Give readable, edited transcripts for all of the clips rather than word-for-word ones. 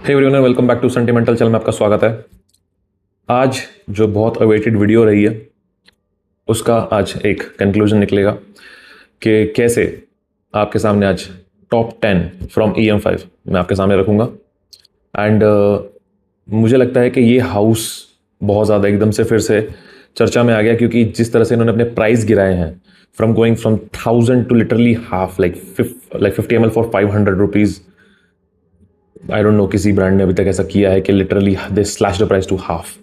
Hey everyone, welcome back to sentimental channel में आपका स्वागत है। आज जो बहुत अवेटेड वीडियो रही है उसका आज एक कंक्लूजन निकलेगा कि कैसे आपके सामने आज टॉप 10 फ्रॉम EM5 मैं आपके सामने रखूँगा। एंड मुझे लगता है कि ये हाउस बहुत ज़्यादा एकदम से फिर से चर्चा में आ गया, क्योंकि जिस तरह से इन्होंने अपने प्राइस गिराए हैं from going from 1000 to literally half, like 50 ml for 500 rupees. I don't know किसी ब्रांड ने अभी तक ऐसा किया है कि literally they slash the price to half.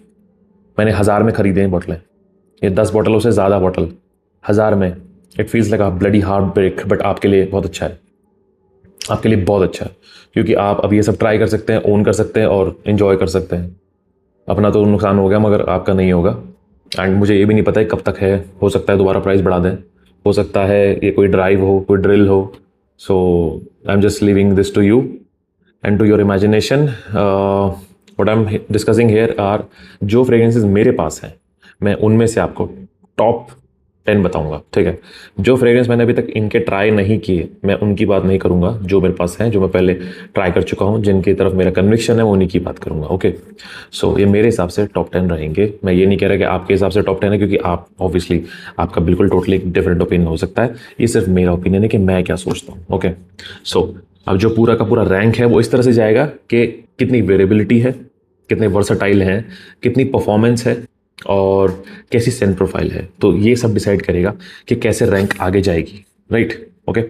मैंने 1000 में खरीदे हैं बोतलें, ये 10 बोतलों से ज़्यादा बोतल 1000 में। It feels like a bloody heartbreak, but आपके लिए बहुत अच्छा है, आपके लिए बहुत अच्छा है, क्योंकि आप अब ये सब ट्राई कर सकते हैं, ओन कर सकते हैं और इन्जॉय कर सकते हैं। अपना तो नुकसान हो गया मगर आपका नहीं होगा। एंड मुझे ये भी नहीं पता है कब तक है, हो सकता है दोबारा प्राइस बढ़ा दें, हो सकता है ये कोई ड्राइव हो, कोई ड्रिल हो। So I am just leaving this to you and to your imagination. What I'm discussing here are जो फ्रेगरेंसेस मेरे पास हैं, मैं उनमें से आपको टॉप 10 बताऊंगा, ठीक है। जो फ्रेगरेंस मैंने अभी तक इनके ट्राई नहीं किए, मैं उनकी बात नहीं करूंगा। जो मेरे पास हैं, जो मैं पहले ट्राई कर चुका हूं, जिनकी तरफ मेरा कन्विक्शन है, वो उन्हीं की बात करूंगा। ओके, सो ये मेरे हिसाब से टॉप 10 रहेंगे। मैं ये नहीं कह रहा कि आपके हिसाब से टॉप 10 है, क्योंकि आप ऑब्वियसली आपका बिल्कुल टोटली डिफरेंट ओपिनियन हो सकता है। ये सिर्फ मेरा ओपिनियन है कि मैं क्या सोचता हूँ। ओके, सो अब जो पूरा का पूरा रैंक है वो इस तरह से जाएगा कि कितनी वेरिएबिलिटी है, कितने वर्सटाइल हैं, कितनी परफॉर्मेंस है और कैसी सेंट प्रोफाइल है। तो ये सब डिसाइड करेगा कि कैसे रैंक आगे जाएगी, राइट। ओके,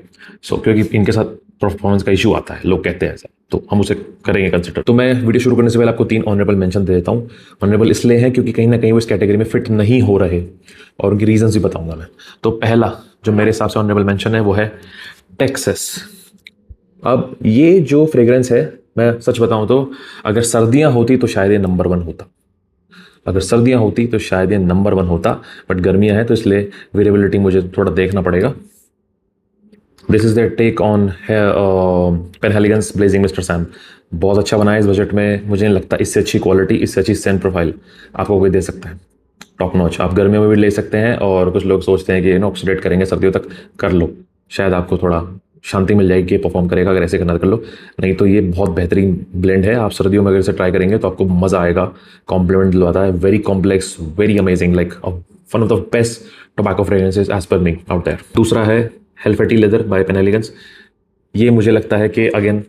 सो क्योंकि इनके साथ परफॉर्मेंस का इशू आता है, लोग कहते हैं ऐसा, तो हम उसे करेंगे कंसिडर। तो मैं वीडियो शुरू करने से पहले आपको 3 ऑनरेबल मेंशन दे देता हूँ। ऑनरेबल इसलिए है क्योंकि कहीं ना कहीं वो इस कैटेगरी में फिट नहीं हो रहे, और उनकी रीजंस भी बताऊंगा मैं। तो पहला जो मेरे हिसाब से ऑनरेबल मेंशन है वो है टेक्सास। अब ये जो फ्रेग्रेंस है, मैं सच बताऊं तो अगर सर्दियां होती तो शायद ये नंबर 1 होता, अगर सर्दियां होती तो शायद ये नंबर 1 होता, बट गर्मियां हैं तो इसलिए वेरिएबिलिटी मुझे थोड़ा देखना पड़ेगा। This is the take on Penhaligon's blazing mister Sam. बहुत अच्छा बनाया इस बजट में, मुझे नहीं लगता इससे अच्छी क्वालिटी, इससे अच्छी सेंट प्रोफाइल आपको कोई दे सकता है। टॉप नॉच आप गर्मियों में भी ले सकते हैं, और कुछ लोग सोचते हैं कि ऑक्सीडेट करेंगे सर्दियों तक, कर लो, शायद आपको थोड़ा शांति मिल जाएगी कि परफॉर्म करेगा, अगर ऐसे करना कर लो। नहीं तो ये बहुत बेहतरीन ब्लेंड है, आप सर्दियों में अगर इसे ट्राई करेंगे तो आपको मज़ा आएगा। कॉम्प्लीमेंट दिलवाता है, very complex, very amazing, like one of the best tobacco fragrances as per me out there. दूसरा है हेल्फेटी लेदर बाय पेनहेलिगन्स। ये मुझे लगता है कि अगेन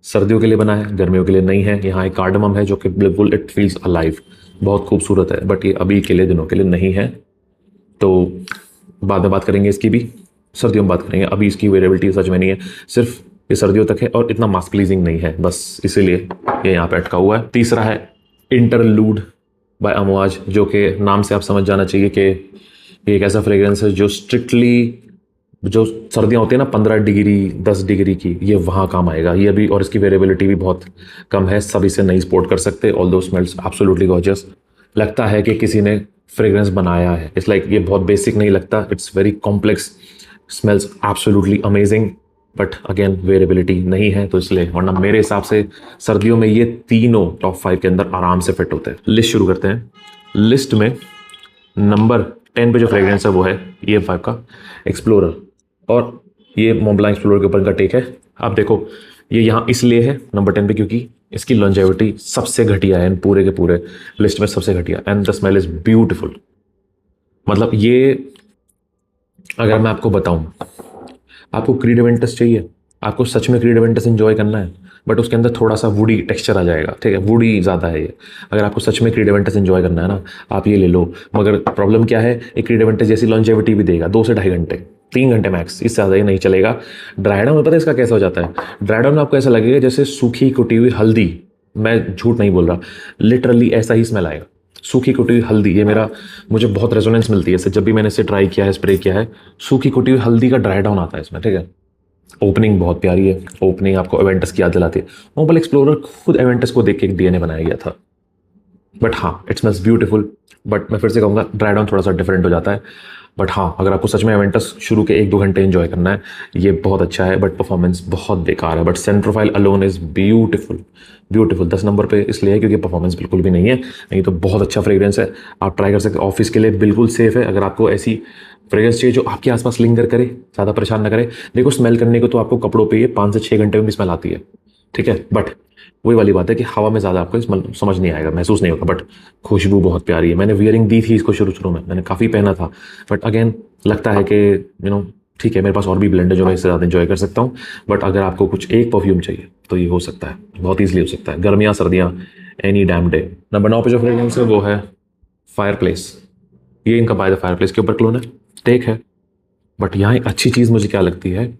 सर्दियों के लिए बना है, गर्मियों के लिए नहीं है। यहाँ एक कार्डमम है जो कि बिल्कुल इट फील्स अलाइव, बहुत खूबसूरत है, बट ये अभी के लिए, दिनों के लिए नहीं है। तो बाद में बात करेंगे इसकी भी, सर्दियों में बात करेंगे। अभी इसकी वेरिएबिलिटी सच में नहीं है, सिर्फ ये सर्दियों तक है और इतना मास्क प्लीजिंग नहीं है, बस इसीलिए ये यहाँ पे अटका हुआ है। तीसरा है इंटरलूड बाय अमवाज, जो कि नाम से आप समझ जाना चाहिए कि ये एक ऐसा फ्रेग्रेंस है जो स्ट्रिक्टली, जो सर्दियाँ होती है ना 15 डिग्री 10 डिग्री की, ये वहाँ काम आएगा ये अभी। और इसकी वेरिएबिलिटी भी बहुत कम है, सब इसे नहीं सपोर्ट कर सकते। ऑल्दो स्मेल्स एब्सोल्युटली गॉर्जियस, लगता है कि किसी ने फ्रेग्रेंस बनाया है। इट्स लाइक ये बहुत बेसिक नहीं लगता, it's very complex, smells absolutely amazing, but again variability नहीं है, तो इसलिए। वरना मेरे हिसाब से सर्दियों में ये तीनों टॉप 5 के अंदर आराम से फिट होते हैं। लिस्ट शुरू करते हैं। लिस्ट में नंबर 10 पे जो फ्रेग्रेंस है वो है EM5 का एक्सप्लोरर, और ये मोंट ब्लांक एक्सप्लोरर के ऊपर का टेक है। आप देखो ये यहाँ इसलिए है नंबर 10 पे क्योंकि इसकी लॉन्जेविटी सबसे घटिया है, पूरे के पूरे लिस्ट में सबसे घटिया, and the smell is beautiful. मतलब ये अगर मैं आपको बताऊं, आपको क्रीड एवेंटस चाहिए, आपको सच में क्रीड एवेंटस एंजॉय करना है, बट उसके अंदर थोड़ा सा वुडी टेक्सचर आ जाएगा, ठीक है, वुडी ज़्यादा है ये। अगर आपको सच में क्रीड एवेंटस एंजॉय करना है ना, आप ये ले लो। मगर प्रॉब्लम क्या है, एक क्रीड एवेंटस जैसी लॉन्जेविटी भी देगा 2 से 2.5 घंटे, 3 घंटे मैक्स, इससे ज़्यादा ही नहीं चलेगा। ड्राइडाउन में पता है इसका कैसा हो जाता है, ड्राइडाउन में आपको ऐसा लगेगा जैसे सूखी कुटी हुई हल्दी, मैं झूठ नहीं बोल रहा, लिटरली ऐसा ही स्मेल आएगा, सूखी कुटी हुई हल्दी। ये मुझे बहुत रेजोनेंस मिलती है इससे, जब भी मैंने इसे ट्राई किया है, स्प्रे किया है, सूखी कुटी हुई हल्दी का ड्राई डाउन आता है इसमें, ठीक है। ओपनिंग बहुत प्यारी है, ओपनिंग आपको एवेंटस की याद दिलाती है। मोबाइल एक्सप्लोरर खुद एवेंटस को देख के एक DNA बनाया गया था, बट हाँ इट स्मेल्स ब्यूटीफुल। बट मैं फिर से कहूँगा ड्राई डाउन थोड़ा सा डिफरेंट हो जाता है। बट हाँ, अगर आपको सच में एवेंटस शुरू के 1-2 घंटे एंजॉय करना है, ये बहुत अच्छा है, बट परफॉर्मेंस बहुत बेकार है। But Saint profile alone is beautiful, beautiful 10 number पे इसलिए है क्योंकि परफॉर्मेंस बिल्कुल भी नहीं है, नहीं तो बहुत अच्छा फ्रेग्रेंस है, आप ट्राई कर सकते हैं। ऑफिस के लिए बिल्कुल सेफ है, अगर आपको ऐसी फ्रेग्रेंस चाहिए जो आपके आसपास लिंगर करे, ज़्यादा परेशान ना करे। देखो स्मेल करने को तो आपको कपड़ों पे ये 5 से 6 घंटे में भी स्मेल आती है, ठीक है, बट वही वाली बात है कि हवा में ज़्यादा आपको समझ नहीं आएगा, महसूस नहीं होगा, बट खुशबू बहुत प्यारी है। मैंने वियरिंग दी थी इसको शुरू शुरू में, मैंने काफ़ी पहना था, बट अगेन लगता है कि ठीक है, मेरे पास और भी ब्लेंड है जो मैं इससे ज़्यादा इन्जॉय कर सकता हूँ। बट अगर आपको कुछ एक परफ्यूम चाहिए तो ये हो सकता है, बहुत ईजिली हो सकता है, गर्मियाँ सर्दियाँ, एनी डैम डे। नंबर 9 पे जो फ्रेग्रेंस है वो है फायर प्लेस। ये इनका बाय द फायर प्लेस के ऊपर क्लोन है, टेक है। बट यहाँ एक अच्छी चीज़ मुझे क्या लगती है,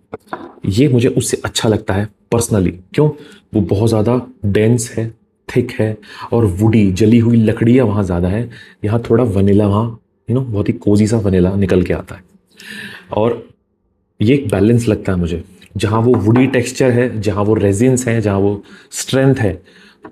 ये मुझे उससे अच्छा लगता है पर्सनली। क्यों? वो बहुत ज़्यादा डेंस है, थिक है, और वुडी जली हुई लकड़ियाँ वहाँ ज़्यादा है। यहाँ थोड़ा वनीला, वहाँ बहुत ही कोजी सा वनीला निकल के आता है, और ये एक बैलेंस लगता है मुझे। जहाँ वो वुडी टेक्सचर है, जहाँ वो रेजिन्स है, जहाँ वो स्ट्रेंथ है,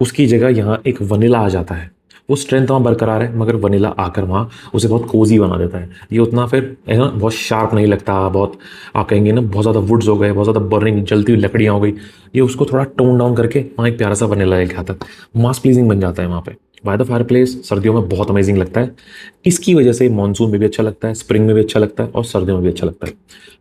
उसकी जगह यहाँ एक वनीला आ जाता है। वो स्ट्रेंथ वहाँ बरकरार है, मगर वनीला आकर वहाँ उसे बहुत कोजी बना देता है। ये उतना फिर है ना, बहुत शार्प नहीं लगता, बहुत आप कहेंगे ना बहुत ज़्यादा वुड्स हो गए, बहुत ज़्यादा बर्निंग जलती हुई लकड़ियाँ हो गई। ये उसको थोड़ा टोन डाउन करके वहाँ एक प्यारा सा वनीला लेके आता है, मास प्लीजिंग बन जाता है वहाँ पे। बाय द फायर प्लेस सर्दियों में बहुत अमेजिंग लगता है। इसकी वजह से मानसून में भी अच्छा लगता है, स्प्रिंग में भी अच्छा लगता है, और सर्दियों में भी अच्छा लगता है।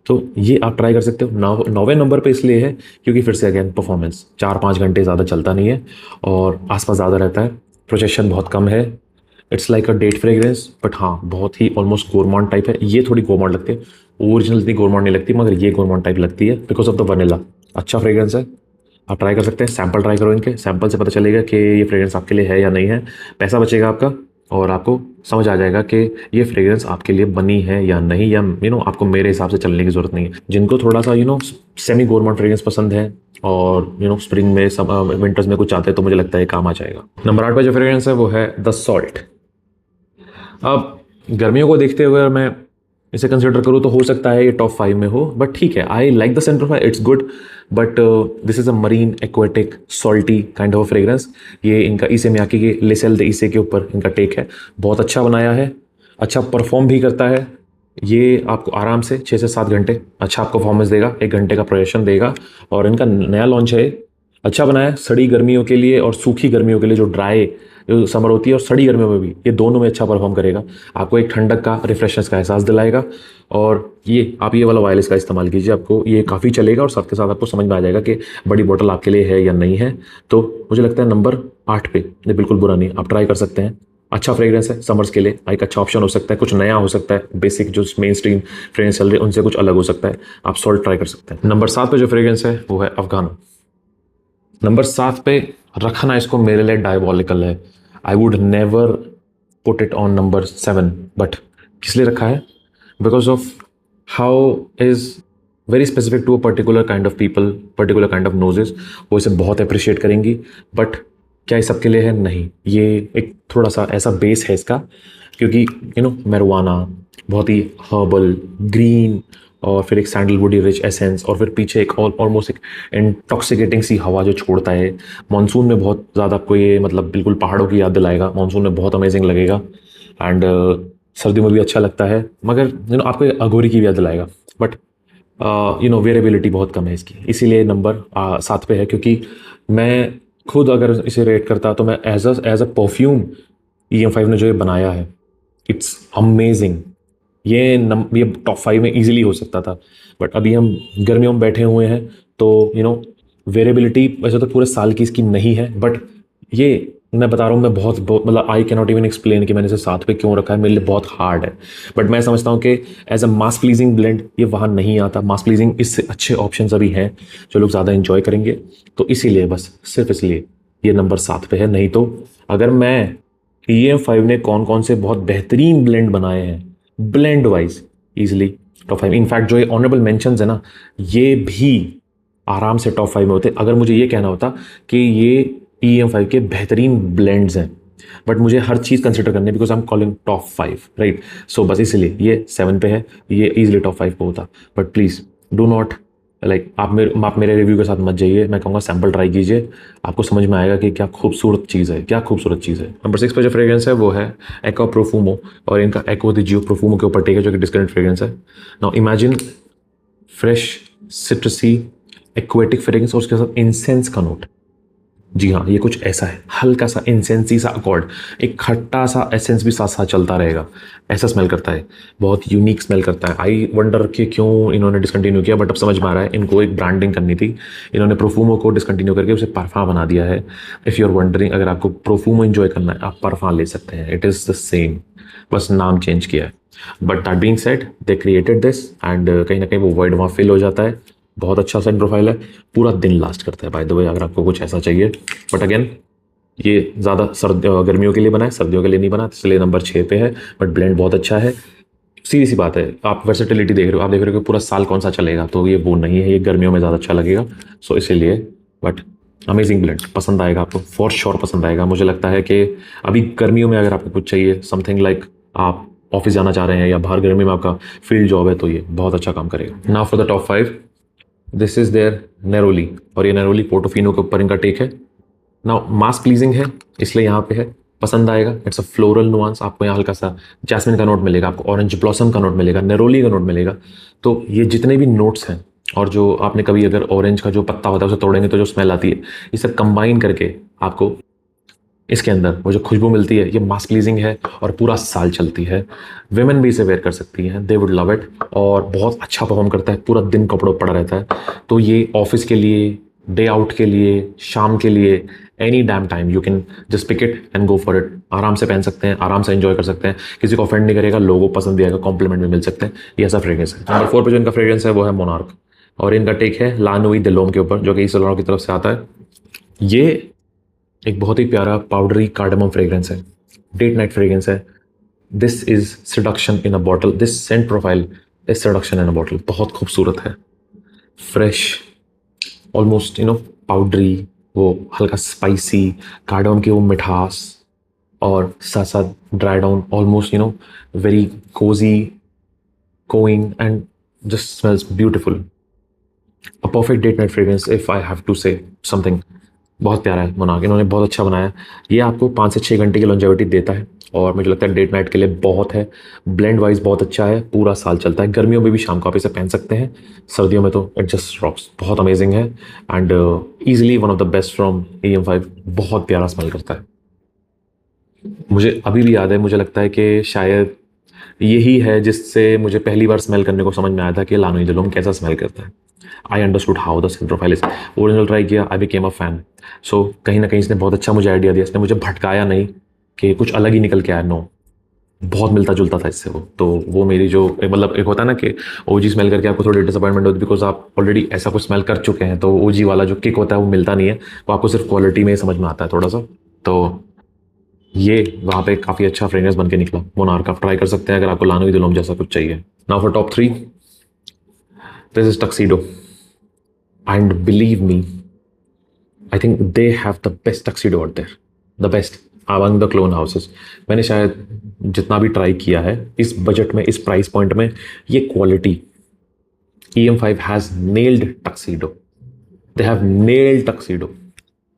तो ये आप ट्राई कर सकते हो। 9वें नंबर पे इसलिए है क्योंकि फिर से अगेन परफॉर्मेंस 4-5 घंटे ज़्यादा चलता नहीं है, और आसपास ज़्यादा रहता है, प्रोजेक्शन बहुत कम है। It's like a date fragrance, but हाँ बहुत ही ऑलमोस्ट गोरमांड टाइप है। ये थोड़ी गोरमांड लगती है, ओरिजिनल इतनी गोरमांड नहीं लगती, मगर ये गोरमांड टाइप लगती है बिकॉज ऑफ द वनीला। अच्छा फ्रेग्रेंस है, आप ट्राई कर सकते हैं। सैंपल ट्राई करो इनके, सैंपल से पता चलेगा कि ये फ्रेग्रेंस आपके लिए है या नहीं है। पैसा बचेगा आपका, और आपको समझ आ जाएगा कि ये फ्रेग्रेंस आपके लिए बनी है या नहीं, या आपको मेरे हिसाब से चलने की ज़रूरत नहीं है। जिनको थोड़ा सा सेमी गोरमांड फ्रेग्रेंस पसंद है, और स्प्रिंग में सब विंटर्स में कुछ चाहते हैं, तो मुझे लगता है काम आ जाएगा। नंबर 8 पे जो फ्रेग्रेंस है वो है द सॉल्ट। अब गर्मियों को देखते हुए मैं इसे कंसिडर करूँ तो हो सकता है ये टॉप 5 में हो, बट ठीक है, I like the centre of its good, but this is a marine aquatic salty kind of fragrance. ये इनका ईसे मियाकी के लेसेल दे ईसे के ऊपर इनका टेक है, बहुत अच्छा बनाया है, अच्छा परफॉर्म भी करता है। ये आपको आराम से 6 से 7 घंटे अच्छा आपको परफॉर्मेंस देगा, 1 घंटे का प्रोजेक्शन देगा। और इनका नया लॉन्च है, अच्छा बनाया है सड़ी गर्मियों के लिए और सूखी गर्मियों के लिए, जो ड्राई जो समर होती है और सड़ी गर्मियों में भी, ये दोनों में अच्छा परफॉर्म करेगा। आपको एक ठंडक का, रिफ्रेशनेस का एहसास दिलाएगा। और ये आप ये वाला वायरलेस का इस्तेमाल कीजिए, आपको ये काफ़ी चलेगा, और साथ के साथ आपको समझ में आ जाएगा कि बड़ी बोतल आपके लिए है या नहीं है। तो मुझे लगता है नंबर 8 पे ये बिल्कुल बुरा नहीं, आप ट्राई कर सकते हैं। अच्छा फ्रेग्रेंस है, समर्स के लिए एक अच्छा ऑप्शन हो सकता है, कुछ नया हो सकता है, बेसिक जो मेन स्ट्रीम फ्रेग्रेंस चल रही है उनसे कुछ अलग हो सकता है। आप सॉल्ट ट्राई कर सकते हैं। नंबर 7 पे जो फ्रेग्रेंस है वो है अफगानो। नंबर 7 पे रखना इसको मेरे लिए डायबॉलिकल है। I would never put it on number 7, but किस लिए रखा है? Because of how is very specific to a particular kind of people, particular kind of noses, वो इसे बहुत अप्रिशिएट करेंगी। बट क्या ये सबके लिए है? नहीं। ये एक थोड़ा सा ऐसा बेस है इसका, क्योंकि मैरिजुआना बहुत ही हर्बल ग्रीन, और फिर एक सैंडलवुडी रिच एसेंस, और फिर पीछे एक ऑलमोस्ट एक इंटॉक्सिकेटिंग सी हवा जो छोड़ता है। मानसून में बहुत ज़्यादा आपको ये बिल्कुल पहाड़ों की याद दिलाएगा, मानसून में बहुत अमेजिंग लगेगा। एंड सर्दियों में भी अच्छा लगता है, मगर आपको अघोरी की भी याद दिलाएगा। बट वेरिएबिलिटी बहुत कम है इसकी, इसीलिए नंबर 7 पे है। क्योंकि मैं खुद अगर इसे रेट करता तो मैं एज अ परफ्यूम, EM5 ने जो ये बनाया है, इट्स अमेजिंग। ये टॉप 5 में इजीली हो सकता था, बट अभी हम गर्मियों में बैठे हुए हैं, तो वेरिएबिलिटी वैसे तो पूरे साल की इसकी नहीं है, बट ये मैं बता रहा हूँ, मैं बहुत बहुत आई कैन नॉट इवन एक्सप्लेन कि मैंने इसे 7 पे क्यों रखा है, मेरे लिए बहुत हार्ड है। बट मैं समझता हूँ कि as a mass pleasing blend ये वहाँ नहीं आता। मास प्लीजिंग इससे अच्छे ऑप्शन अभी हैं जो लोग ज़्यादा इंजॉय करेंगे, तो इसीलिए, बस सिर्फ इसलिए ये नंबर 7 पे है। नहीं तो अगर मैं EM5 ने कौन कौन से बहुत बेहतरीन ब्लेंड बनाए हैं blend wise, easily top 5। In fact जो ये ऑनरेबल मेंशंस है ना, ये भी आराम से टॉप 5 में होते अगर मुझे ये कहना होता कि ये EM5 के बेहतरीन ब्लेंड्स हैं। बट मुझे हर चीज़ कंसिडर करनी है, because I am calling top 5, right. So बस इसलिए ये 7 पे है, ये इजिली टॉप 5 पे होता। बट प्लीज़ डू नॉट आप मेरे रिव्यू के साथ मत जाइए। मैं कहूँगा सैम्पल ट्राई कीजिए, आपको समझ में आएगा कि क्या खूबसूरत चीज़ है, क्या खूबसूरत चीज़ है। नंबर 6 पे जो फ्रेग्रेंस है वो है एक्वा प्रोफूमो, और इनका एक्वा द जियो प्रोफूमो के ऊपर टेक है, जो कि डिस्करेंट फ्रेग्रेंस है। Now imagine fresh सिट्रसी aquatic fragrance और उसके साथ इंसेंस का नोट। जी हाँ, ये कुछ ऐसा है, हल्का सा इंसेंसी सा अकॉर्ड, एक खट्टा सा एसेंस भी साथ साथ चलता रहेगा, ऐसा स्मेल करता है। बहुत यूनिक स्मेल करता है। आई वंडर कि क्यों इन्होंने डिसकंटिन्यू किया, बट अब समझ में आ रहा है, इनको एक ब्रांडिंग करनी थी। इन्होंने प्रोफूमो को डिसकंटिन्यू करके उसे परफा बना दिया है। इफ़ यू आर वंडरिंग, अगर आपको प्रोफूमो एंजॉय करना है, आप परफा ले सकते हैं। इट इज़ द सेम, बस नाम चेंज किया है। But that being said, they created this and कहीं ना कहीं वो वर्ड वहाँ फिल हो जाता है। बहुत अच्छा सेंट प्रोफाइल है, पूरा दिन लास्ट करता है बाय द वे, अगर आपको कुछ ऐसा चाहिए। बट अगेन, ये ज़्यादा गर्मियों के लिए बना है, सर्दियों के लिए नहीं बना, इसलिए नंबर 6 पे है। बट ब्लेंड बहुत अच्छा है। सीधी सी बात है, आप वर्सेटिलिटी देख रहे हो, आप देख रहे हो कि पूरा साल कौन सा चलेगा, तो ये वो नहीं है, ये गर्मियों में ज़्यादा अच्छा लगेगा। सो इसीलिए, बट अमेजिंग ब्लेंड, पसंद आएगा आपको, फॉर श्योर पसंद आएगा। मुझे लगता है कि अभी गर्मियों में अगर आपको कुछ चाहिए, समथिंग लाइक आप ऑफिस जाना चाह रहे हैं या बाहर गर्मी में आपका फील्ड जॉब है, तो ये बहुत अच्छा काम करेगा। Now for the top 5, this is there neroli, और ये नेरोली पोर्टोफिनो के ऊपर इनका टेक है। नाउ मास प्लीजिंग है, इसलिए यहाँ पे है, पसंद आएगा। इट्स अ फ्लोरल नुआंस, आपको यहाँ हल्का सा जैस्मिन का नोट मिलेगा, आपको ऑरेंज ब्लॉसम का नोट मिलेगा, नेरोली का नोट मिलेगा। तो ये जितने भी नोट्स हैं, और जो आपने कभी अगर ऑरेंज का जो पत्ता होता है उसे तोड़ेंगे तो जो स्मेल आती है, ये सब कंबाइन करके आपको इसके अंदर वो जो खुशबू मिलती है, ये मास प्लीजिंग है और पूरा साल चलती है। वेमेन भी इसे वेयर कर सकती हैं, दे वुड लव इट, और बहुत अच्छा परफॉर्म करता है, पूरा दिन कपड़ों पड़ा रहता है। तो ये ऑफिस के लिए, डे आउट के लिए, शाम के लिए, any damn time you can just pick it and go for it. आराम से पहन सकते हैं, आराम से एंजॉय कर सकते हैं, किसी को ऑफेंड नहीं करेगा, लोगों को पसंद भी आएगा, कॉम्प्लीमेंट भी मिल सकते हैं। ये ऐसा फ्रेग्रेंस है। नंबर 4 पे जो इनका फ्रेग्रेंस है वो है मोनार्क, और इनका टेक है ला नूई दे लोम के ऊपर, जो कि इस की तरफ से आता है। ये एक बहुत ही प्यारा पाउडरी कार्डमम फ्रेग्रेंस है, डेट नाइट फ्रेग्रेंस है। This is seduction in a bottle, this Saint profile is seduction in a bottle. बहुत खूबसूरत है, फ्रेश, ऑलमोस्ट पाउडरी, वो हल्का स्पाइसी, कार्डमम की वो मिठास, और साथ साथ dry down, almost very cozy, cooing, and just smells beautiful. A perfect date night fragrance if I have to say something. बहुत प्यारा है मोनार्क, इन्होंने बहुत अच्छा बनाया। ये आपको 5 से 6 घंटे की लॉन्जेविटी देता है, और मुझे लगता है डेट नाइट के लिए बहुत है। ब्लेंड वाइज बहुत अच्छा है, पूरा साल चलता है। गर्मियों में भी शाम को आप इसे पहन सकते हैं, सर्दियों में तो इट जस्ट रॉक्स, बहुत अमेजिंग है। And easily one of the best from EM5। बहुत प्यारा स्मेल करता है, मुझे अभी भी याद है। मुझे लगता है कि शायद यही है जिससे मुझे पहली बार स्मेल करने को समझ में आया था कि लानोई दे लोम कैसा स्मेल करता है। I understood how the skin profile is. Original try किया, आई बिकेम अ फैन। सो कहीं ना कहीं इसने बहुत अच्छा मुझे आइडिया दिया, इसने मुझे भटकाया नहीं कि कुछ अलग ही निकल के आया। नो, बहुत मिलता जुलता था इससे वो। तो वो मेरी जो मतलब एक होता है ना कि ओजी स्मेल करके आपको थोड़ी डिसअपॉइंटमेंट होती है, बिकॉज आप ऑलरेडी ऐसा कुछ स्मेल कर चुके हैं, तो ओजी वाला जो किक होता है वो मिलता नहीं है, वो आपको सिर्फ क्वालिटी में ही समझ में आता है थोड़ा सा। तो ये वहाँ पे काफ़ी अच्छा फ्रेग्रेंस बन के निकला। मोनार्क आप ट्राई कर सकते हैं अगर आपको लानोई दे लोम जैसा कुछ चाहिए। Now for top 3, this is tuxedo, and believe me, I think they have the best tuxedo out there, the best among the clone houses. मैंने शायद जितना भी ट्राई किया है इस बजट में, इस प्राइस पॉइंट में, ये quality, EM5 has nailed tuxedo. They have nailed tuxedo,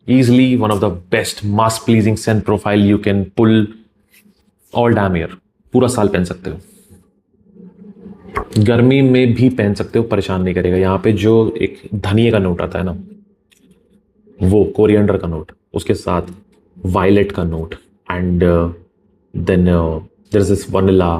easily one of the best mass pleasing scent profile you can pull all damn year। पूरा साल पहन सकते हो, गर्मी में भी पहन सकते हो, परेशान नहीं करेगा। यहाँ पे जो एक धनिए का नोट आता है ना, वो कोरिएंडर का नोट, उसके साथ वायलेट का note, and then there is this vanilla.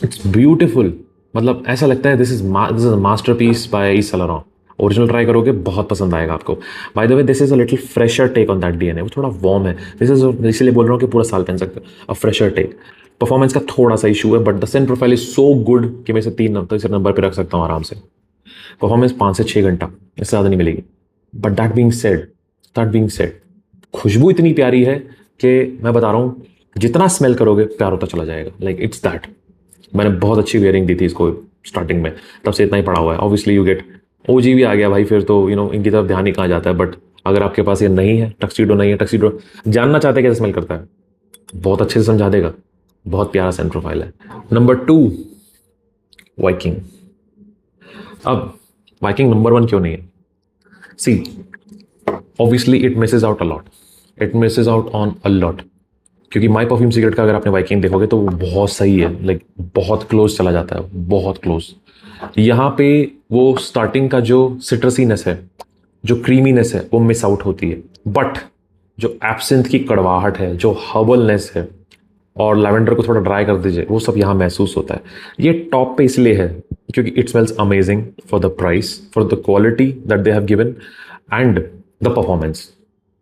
It's beautiful, मतलब ऐसा लगता है this is masterpiece by Yves Saint Laurent. Original try करोगे, बहुत पसंद आएगा आपको। By the way, this is a little fresher take on that DNA, वो थोड़ा वार्म है। दिस इज, इसलिए बोल रहा हूँ कि पूरा साल पहन सकते हो। अ फ्रेशर टेक, परफॉर्मेंस का थोड़ा सा इशू है, but the Saint profile is so good कि मैं इसे 3 नंबर पर रख सकता हूँ आराम से। परफॉर्मेंस 5 से 6 घंटा, इससे ज़्यादा नहीं मिलेगी। बट दैट बीइंग सेड, खुशबू इतनी प्यारी है कि मैं बता रहा हूँ, जितना स्मेल करोगे प्यार होता चला जाएगा। Like it's that. मैंने बहुत अच्छी वेयरिंग दी थी इसको स्टार्टिंग में, तब से इतना ही पड़ा हुआ है। ऑब्वियसली यू गेट ओजी भी आ गया भाई, फिर तो इनकी तरफ ध्यान ही कहाँ जाता है। बट अगर आपके पास ये नहीं है, टक्सीडो नहीं है, टक्सीडो जानना चाहते हैं कैसे स्मेल करता है, बहुत अच्छे से समझा देगा। बहुत प्यारा सेंट प्रोफाइल है। Number 2, Viking. अब वाइकिंग नंबर 1 क्यों नहीं है? See, obviously it misses out a lot, it misses out on a lot, क्योंकि माई परफ्यूम सीक्रेट का अगर आपने वाइकिंग देखोगे तो वो बहुत सही है, लाइक बहुत क्लोज चला जाता है, बहुत क्लोज। यहाँ पे वो स्टार्टिंग का जो सिट्रसीनेस है जो क्रीमीनेस है वो मिस आउट होती है, बट जो एब्सिंथ की कड़वाहट है, जो हर्बलनेस है, और लैवेंडर को थोड़ा ड्राई कर दीजिए, वो सब यहाँ महसूस होता है। ये टॉप पे इसलिए है क्योंकि it smells amazing for the price, for the quality that they have given, and the performance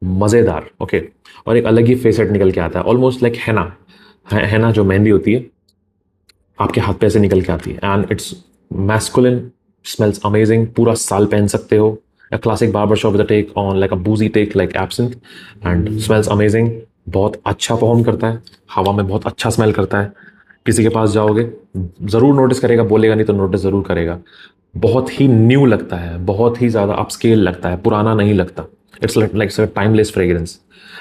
मज़ेदार। ओके, और एक अलग ही फेसेट निकल के आता है, ऑलमोस्ट लाइक हैना। हैना जो मेहंदी होती है आपके हाथ पे ऐसे निकल के आती है, and it's masculine, smells amazing, पूरा साल पहन सकते हो। A classic barbershop with a take on like a boozy take like absinthe and smells amazing। बहुत अच्छा परफॉर्म करता है, हवा में बहुत अच्छा स्मेल करता है। किसी के पास जाओगे ज़रूर नोटिस करेगा, बोलेगा नहीं तो नोटिस ज़रूर करेगा। बहुत ही न्यू लगता है, बहुत ही ज़्यादा अपस्केल लगता है, पुराना नहीं लगता। इट्स लाइक टाइमलेस फ्रेग्रेंस,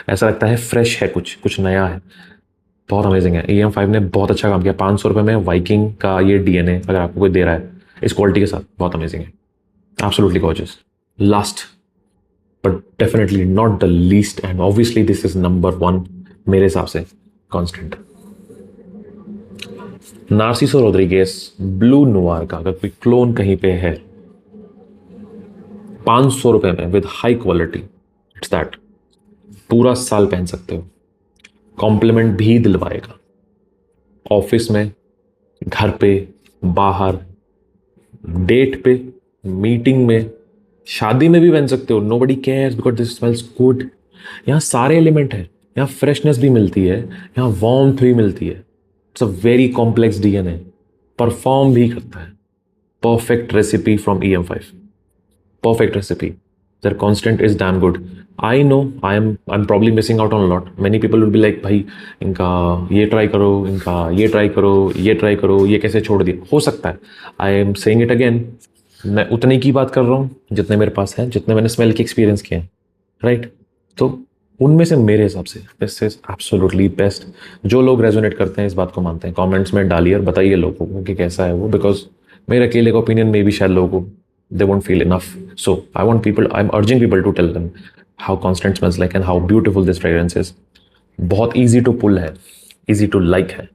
ऐसा लगता है फ्रेश है, कुछ कुछ नया है। बहुत अमेजिंग है। EM5 ने बहुत अच्छा काम किया। 500 रुपये में वाइकिंग का ये DNA अगर आपको कोई दे रहा है इस क्वालिटी के साथ, बहुत अमेजिंग है, absolutely gorgeous. Last but definitely not the least, and obviously this is number 1 मेरे हिसाब से, कॉन्स्टेंट। नार्सिसो रोड्रिगेज ब्लू नुआर का अगर कोई क्लोन कहीं पे है 500 रुपये में with high quality, it's that. पूरा साल पहन सकते हो, कॉम्प्लीमेंट भी दिलवाएगा, ऑफिस में, घर पे, बाहर, डेट पे, मीटिंग में, शादी में भी पहन सकते हो। Nobody cares because this smells good. यहाँ सारे एलिमेंट है, यहाँ फ्रेशनेस भी मिलती है, यहाँ वार्मथ भी मिलती है। It's a very complex DNA, perform भी करता है। Perfect recipe from EM5, perfect recipe. There constant is damn good. I know I am probably missing out on lot. Many people will be like भाई इनका ये try करो, इनका ये try करो, ये ट्राई करो, ये कैसे छोड़ दिया। हो सकता है, I am saying it again, मैं उतने की बात कर रहा हूँ जितने मेरे पास हैं, जितने मैंने स्मेल के एक्सपीरियंस किए हैं, राइट। तो उनमें से मेरे हिसाब से दिस इज एब्सोल्युटली बेस्ट। जो लोग रेजोनेट करते हैं इस बात को मानते हैं, कमेंट्स में डालिए और बताइए लोगों को कि कैसा है वो, बिकॉज मेरे अकेले का ओपिनियन में भी शायद लोगों को they won't feel enough. So I'm urging people to tell them how Constant smells like and how beautiful this fragrance is. बहुत easy to pull है, easy to like है,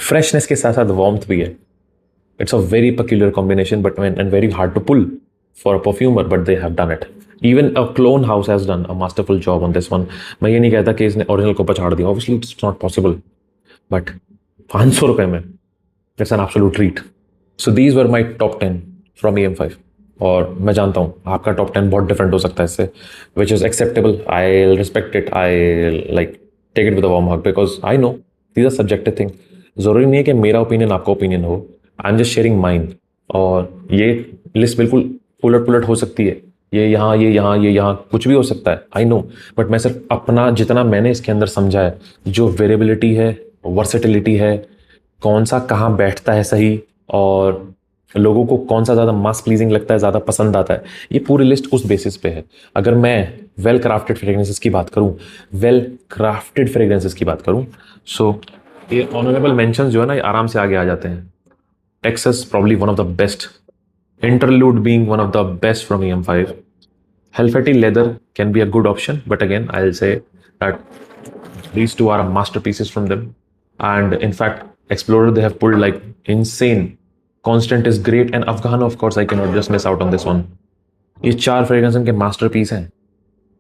freshness के साथ साथ warmth भी है। It's a very peculiar combination, but and very hard to pull for a perfumer, but they have done it. Even a clone house has done a masterful job on this one. मैं ये नहीं कहता कि इसने original को पछाड़ दिया, obviously it's not possible, but 500 रुपये में it's an absolute treat. So these were my top 10 from EM5, और मैं जानता हूँ आपका top 10 बहुत डिफरेंट हो सकता है इससे, which is acceptable. I'll respect it. I'll like take it with a warm hug because I know these are subjective things. ज़रूरी नहीं है कि मेरा ओपिनियन आपका ओपिनियन हो। आई एम जस्ट शेयरिंग माइंड, और ये लिस्ट बिल्कुल उलट पुलट हो सकती है, ये यहाँ कुछ भी हो सकता है, आई नो। बट मैं सिर्फ अपना जितना मैंने इसके अंदर समझा है, जो वेरिएबिलिटी है, वर्सेटिलिटी है, कौन सा कहाँ बैठता है सही, और लोगों को कौन सा ज़्यादा मास प्लीजिंग लगता है, ज़्यादा पसंद आता है, ये पूरी लिस्ट उस बेसिस पे है। अगर मैं वेल क्राफ्टेड फ्रेग्रेंसेस की बात करूँ, सो ये ऑनरेबल मेंशंस जो है ना, ये आराम से आगे आ जाते हैं। Texas probably one of the best, Interlude being one of the best from EM5. Helvetii Leather can be a good option, but again I'll say that these two are masterpieces from them, and in fact Explorer they have pulled like insane. Constant is great, and Afghano of course I cannot just miss out on this one. ये 4 fragrance इनके masterpiece हैं,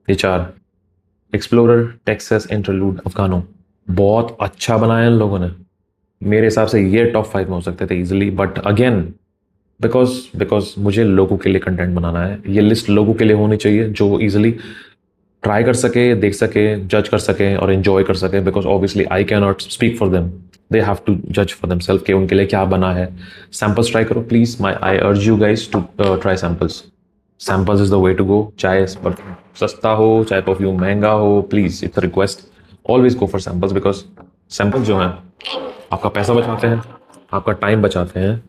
ये 4, explorer, Texas, interlude, अफगानो। बहुत अच्छा बनाया इन लोगों ने। मेरे हिसाब से ये टॉप 5 में हो सकते थे इजीली, बट अगेन बिकॉज मुझे लोगों के लिए कंटेंट बनाना है, ये लिस्ट लोगों के लिए होनी चाहिए जो इजीली ट्राई कर सके, देख सके, जज कर सके और एंजॉय कर सके, because obviously I can not speak for them, they have to जज फॉर देम सेल्फ कि उनके लिए क्या बना है। सैम्पल्स ट्राई करो please, I urge you guys to try samples is the way to go. चाहे सस्ता हो, चाहे परफ्यूम महंगा हो, please it's a request, always go for samples, because samples जो हैं आपका पैसा बचाते हैं, आपका टाइम बचाते हैं,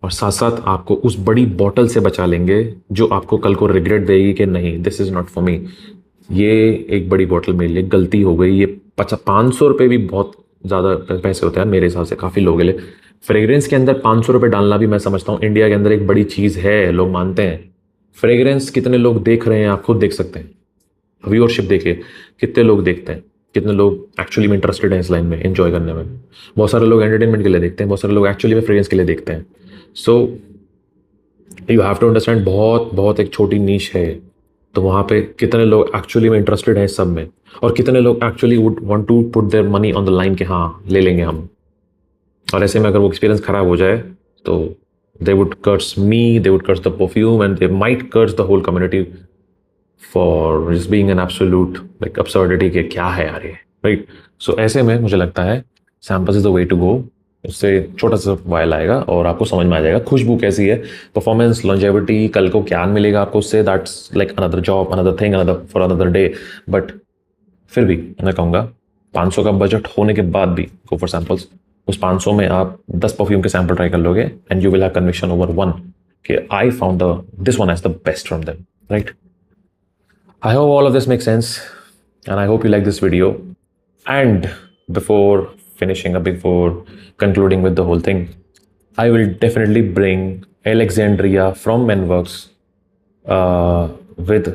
और साथ साथ आपको उस बड़ी बॉटल से बचा लेंगे जो आपको कल को रिग्रेट देगी कि नहीं this is not for me. ये एक बड़ी बॉटल मेरे लिए गलती हो गई। ये 500 रुपये भी बहुत ज़्यादा पैसे होते हैं मेरे हिसाब से, काफ़ी लोगों के लिए। फ्रेग्रेंस के अंदर 500 रुपये डालना भी मैं समझता हूँ इंडिया के अंदर एक बड़ी चीज़ है, लोग मानते हैं। फ्रेग्रेंस कितने लोग देख रहे हैं आप खुद देख सकते हैं, व्यूअरशिप देखिए कितने लोग देखते हैं, कितने लोग एक्चुअली में इंटरेस्टेड हैं इस लाइन में एंजॉय करने में। बहुत सारे लोग एंटरटेनमेंट के लिए देखते हैं, बहुत सारे लोग एक्चुअली में फ्रेग्रेंस के लिए देखते हैं। So you have to understand, बहुत बहुत एक छोटी नीश है, तो वहाँ पे कितने लोग एक्चुअली में इंटरेस्टेड हैं इस सब में, और कितने लोग actually would want to put their money on the line कि हाँ ले लेंगे हम। और ऐसे में अगर वो एक्सपीरियंस खराब हो जाए तो they would curse me, they would curse the perfume, and they might curse the whole community for just being an absolute like absurdity के क्या है यार ये, राइट। सो ऐसे में मुझे लगता है samples is the way to go. उससे छोटा सा वायल आएगा और आपको समझ में आ जाएगा खुशबू कैसी है, परफॉर्मेंस, लॉन्जेविटी, कल को क्या मिलेगा आपको उससे, that's like another job, another thing, another for another day. But फिर भी मैं कहूँगा 500 का बजट होने के बाद भी गो फॉर सैम्पल्स। उस 500 में आप 10 परफ्यूम के सैंपल ट्राई कर लोगे and you will have conviction over one कि I found this one as the best from them, right. I hope all of this makes sense, and I hope you like this video. And before finishing up, before concluding with the whole thing, I will definitely bring Alexandria from Menworks with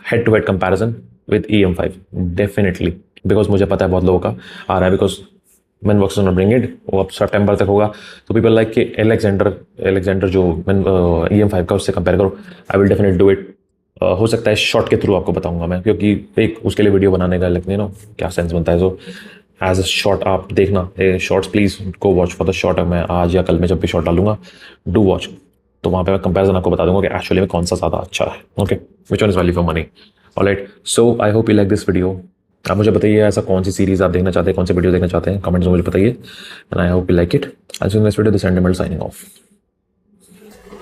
head-to-head comparison with EM5. Definitely, because मुझे पता है बहुत लोगों का आ रहा है, because Menworks is not bring it, वो अब सितंबर तक होगा, तो people like कि Alexander जो EM5 का उससे कंपेयर करो। I will definitely do it. हो सकता है शॉर्ट के थ्रू आपको बताऊंगा मैं, क्योंकि एक उसके लिए वीडियो बनाने का लगने नो क्या सेंस बनता है। सो एज अ शॉर्ट आप देखना shorts, please go watch for the short. मैं आज या कल में जब भी शॉर्ट डालूंगा डू वॉच, तो वहाँ पे मैं कंपैरिजन आपको बता दूंगा कि एक्चुअली में कौन सा ज़्यादा अच्छा है। Okay, which one is value for money. Alright, so I hope you like this video. आप मुझे बताइए ऐसा कौन सी सीरीज़ आप देखना चाहते हैं, कौन सी वीडियो देखना चाहते हैं, कमेंट्स में मुझे बताइए, and I hope you like it. I see you next video, this end signing of.